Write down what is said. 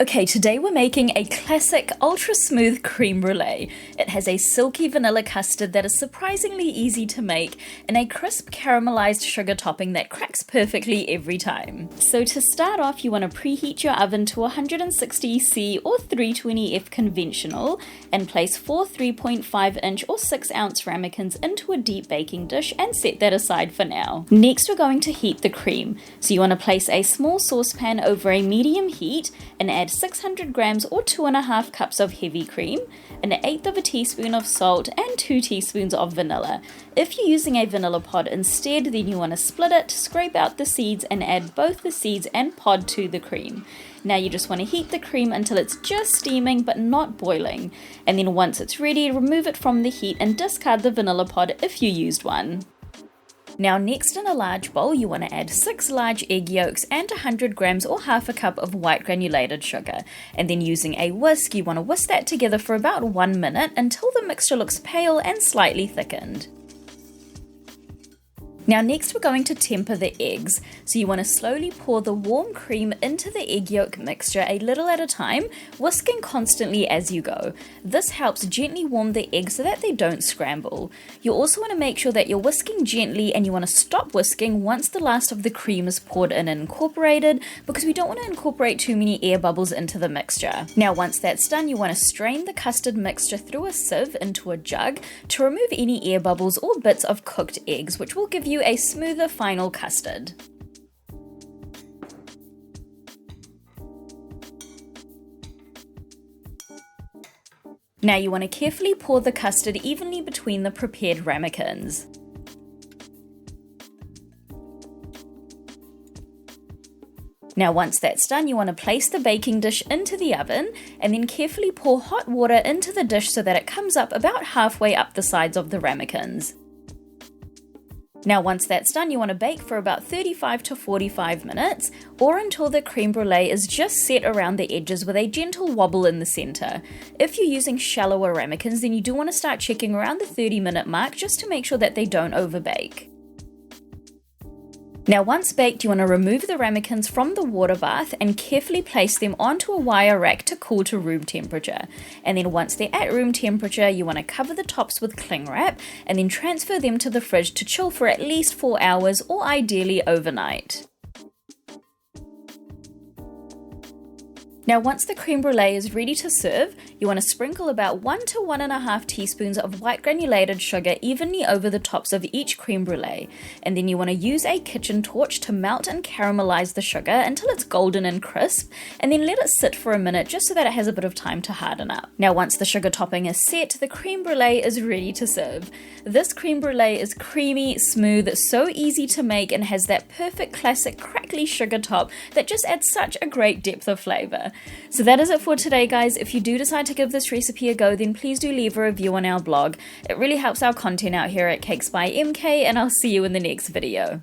Okay, today we're making a classic ultra smooth creme brulee. It has a silky vanilla custard that is surprisingly easy to make and a crisp caramelized sugar topping that cracks perfectly every time. So to start off, you want to preheat your oven to 160°C or 320°F conventional and place 4 3.5-inch or 6-ounce ramekins into a deep baking dish and set that aside for now. Next, we're going to heat the cream. So you want to place a small saucepan over a medium heat and add 600 grams or 2.5 cups of heavy cream, an 1/8 of a teaspoon of salt, and 2 teaspoons of vanilla. If you're using a vanilla pod instead, then you want to split it, scrape out the seeds, and add both the seeds and pod to the cream. Now you just want to heat the cream until it's just steaming but not boiling, and then once it's ready, remove it from the heat and discard the vanilla pod if you used one. Now next, in a large bowl, you want to add 6 large egg yolks and 100 grams or half a cup of white granulated sugar. And then using a whisk, you want to whisk that together for about 1 minute until the mixture looks pale and slightly thickened. Now next we're going to temper the eggs. So you want to slowly pour the warm cream into the egg yolk mixture a little at a time, whisking constantly as you go. This helps gently warm the eggs so that they don't scramble. You also want to make sure that you're whisking gently, and you want to stop whisking once the last of the cream is poured in and incorporated, because we don't want to incorporate too many air bubbles into the mixture. Now once that's done, you want to strain the custard mixture through a sieve into a jug to remove any air bubbles or bits of cooked eggs, which will give you a smoother final custard. Now you want to carefully pour the custard evenly between the prepared ramekins. Now once that's done, you want to place the baking dish into the oven and then carefully pour hot water into the dish so that it comes up about halfway up the sides of the ramekins. Now once that's done, you want to bake for about 35 to 45 minutes, or until the creme brulee is just set around the edges with a gentle wobble in the center. If you're using shallower ramekins, then you do want to start checking around the 30-minute mark just to make sure that they don't overbake. Now once baked, you want to remove the ramekins from the water bath and carefully place them onto a wire rack to cool to room temperature. And then once they're at room temperature, you want to cover the tops with cling wrap and then transfer them to the fridge to chill for at least 4 hours, or ideally overnight. Now once the creme brulee is ready to serve, you want to sprinkle about 1 to 1.5 teaspoons of white granulated sugar evenly over the tops of each creme brulee, and then you want to use a kitchen torch to melt and caramelize the sugar until it's golden and crisp, and then let it sit for a minute just so that it has a bit of time to harden up. Now once the sugar topping is set, the creme brulee is ready to serve. This creme brulee is creamy, smooth, so easy to make, and has that perfect classic crackly sugar top that just adds such a great depth of flavor. So that is it for today, guys. If you do decide to give this recipe a go, then please do leave a review on our blog. It really helps our content out here at Cakes by MK, and I'll see you in the next video.